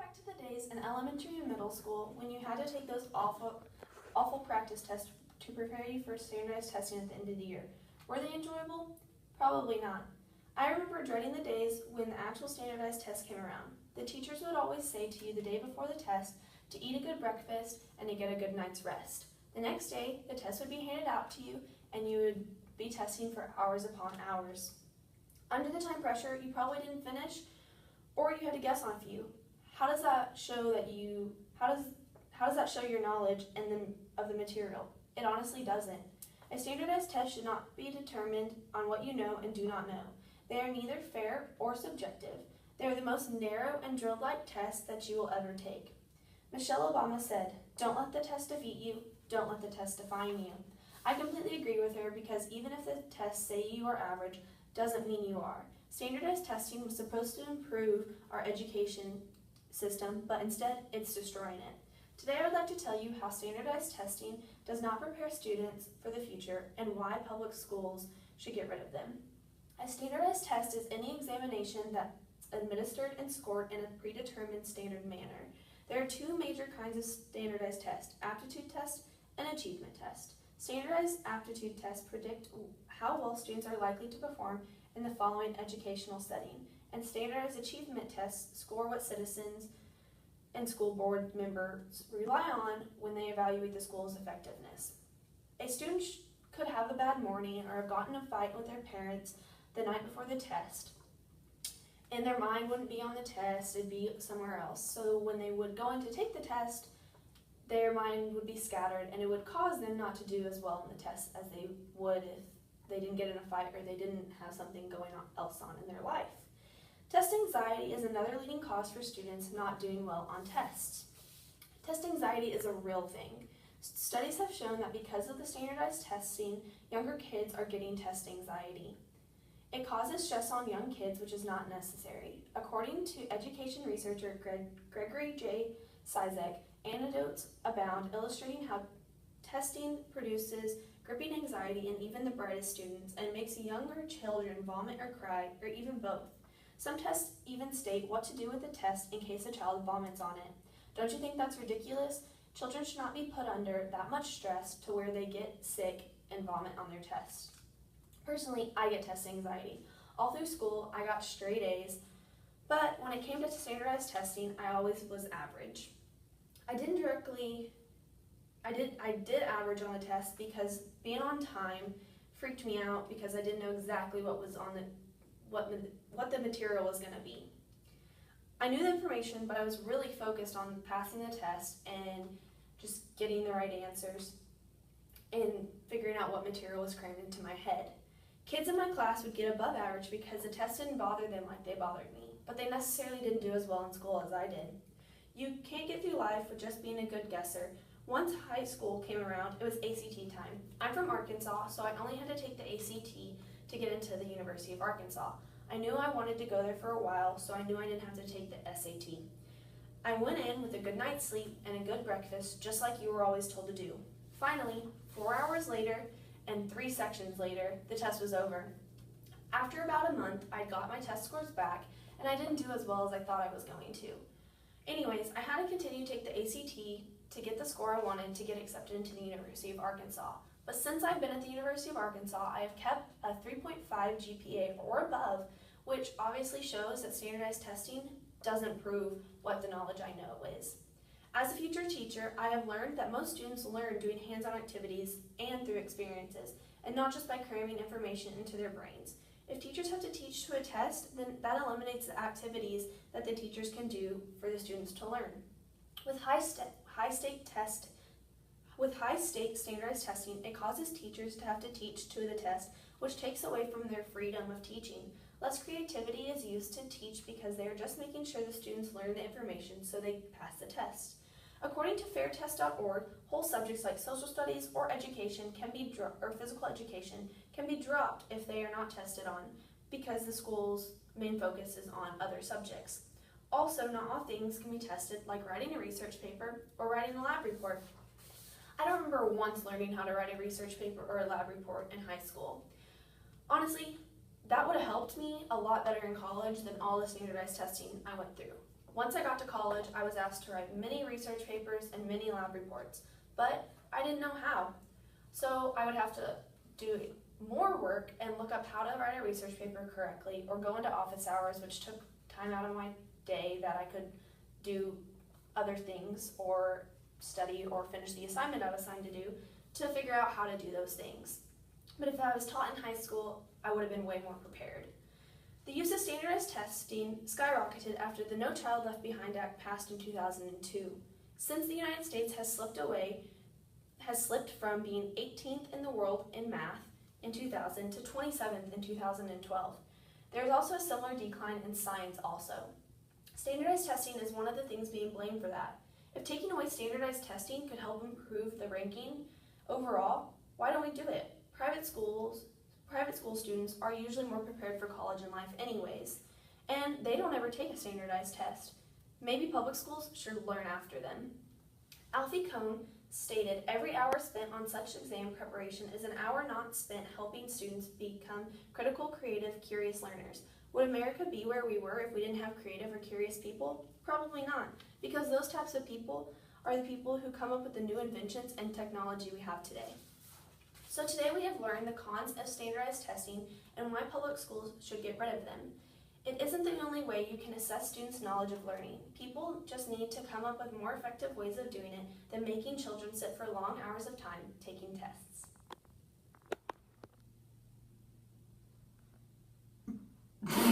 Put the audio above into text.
back to the days in elementary and middle school when you had to take those awful practice tests to prepare you for standardized testing at the end of the year. Were they enjoyable? Probably not. I remember dreading the days when the actual standardized test came around. The teachers would always say to you the day before the test to eat a good breakfast and to get a good night's rest. The next day, the test would be handed out to you and you would be testing for hours upon hours. Under the time pressure, you probably didn't finish, or you had to guess on a few. How does that show your knowledge of the material? It honestly doesn't. A standardized test should not be determined on what you know and do not know. They are neither fair or subjective. They are the most narrow and drilled-like test that you will ever take. Michelle Obama said, "Don't let the test defeat you, don't let the test define you." I completely agree with her because even if the tests say you are average, doesn't mean you are. Standardized testing was supposed to improve our education system, but instead it's destroying it. Today I would like to tell you how standardized testing does not prepare students for the future and why public schools should get rid of them. A standardized test is any examination that's administered and scored in a predetermined standard manner. There are two major kinds of standardized tests, aptitude test and achievement test. Standardized aptitude tests predict how well students are likely to perform in the following educational setting, and standardized achievement tests score what citizens and school board members rely on when they evaluate the school's effectiveness. A student could have a bad morning or have gotten in a fight with their parents the night before the test, and their mind wouldn't be on the test, it'd be somewhere else. So when they would go in to take the test, their mind would be scattered and it would cause them not to do as well in the test as they would if they didn't get in a fight or they didn't have something going on else on in their life. Test anxiety is another leading cause for students not doing well on tests. Test anxiety is a real thing. Studies have shown that because of the standardized testing, younger kids are getting test anxiety. It causes stress on young kids, which is not necessary. According to education researcher Gregory J. Sizek, anecdotes abound illustrating how testing produces gripping anxiety in even the brightest students and makes younger children vomit or cry, or even both. Some tests even state what to do with the test in case a child vomits on it. Don't you think that's ridiculous? Children should not be put under that much stress to where they get sick and vomit on their tests. Personally, I get test anxiety. All through school, I got straight A's, but when it came to standardized testing, I always was average. I did average on the test because being on time freaked me out because I didn't know exactly what the material was going to be. I knew the information, but I was really focused on passing the test and just getting the right answers and figuring out what material was crammed into my head. Kids in my class would get above average because the test didn't bother them like they bothered me, but they necessarily didn't do as well in school as I did. You can't get through life with just being a good guesser. Once high school came around, it was ACT time. I'm from Arkansas, so I only had to take the ACT to get into the University of Arkansas. I knew I wanted to go there for a while, so I knew I didn't have to take the SAT. I went in with a good night's sleep and a good breakfast, just like you were always told to do. Finally, 4 hours later and 3 sections later, the test was over. After about a month, I got my test scores back, and I didn't do as well as I thought I was going to. Anyways, I had to continue to take the ACT to get the score I wanted to get accepted into the University of Arkansas. But since I've been at the University of Arkansas, I have kept a 3.5 GPA or above, which obviously shows that standardized testing doesn't prove what the knowledge I know is. As a future teacher, I have learned that most students learn doing hands-on activities and through experiences, and not just by cramming information into their brains. If teachers have to teach to a test, then that eliminates the activities that the teachers can do for the students to learn. With high-stake standardized testing, it causes teachers to have to teach to the test, which takes away from their freedom of teaching. Less creativity is used to teach because they are just making sure the students learn the information so they pass the test. According to fairtest.org, whole subjects like social studies or education or physical education can be dropped if they are not tested on because the school's main focus is on other subjects. Also, not all things can be tested, like writing a research paper or writing a lab report. I don't remember once learning how to write a research paper or a lab report in high school. Honestly, that would have helped me a lot better in college than all the standardized testing I went through. Once I got to college, I was asked to write many research papers and many lab reports, but I didn't know how. So I would have to do more work and look up how to write a research paper correctly, or go into office hours, which took time out of my day that I could do other things or study or finish the assignment I was assigned to do, to figure out how to do those things. But if I was taught in high school, I would have been way more prepared. The use of standardized testing skyrocketed after the No Child Left Behind Act passed in 2002. Since the United States has slipped from being 18th in the world in math in 2000 to 27th in 2012. There is also a similar decline in science also. Standardized testing is one of the things being blamed for that. If taking away standardized testing could help improve the ranking overall, why don't we do it? Private school students are usually more prepared for college and life anyways, and they don't ever take a standardized test. Maybe public schools should learn after them. Alfie Kohn stated, "Every hour spent on such exam preparation is an hour not spent helping students become critical, creative, curious learners." Would America be where we were if we didn't have creative or curious people? Probably not, because those types of people are the people who come up with the new inventions and technology we have today. So today we have learned the cons of standardized testing and why public schools should get rid of them. It isn't the only way you can assess students' knowledge of learning. People just need to come up with more effective ways of doing it than making children sit for long hours of time taking tests.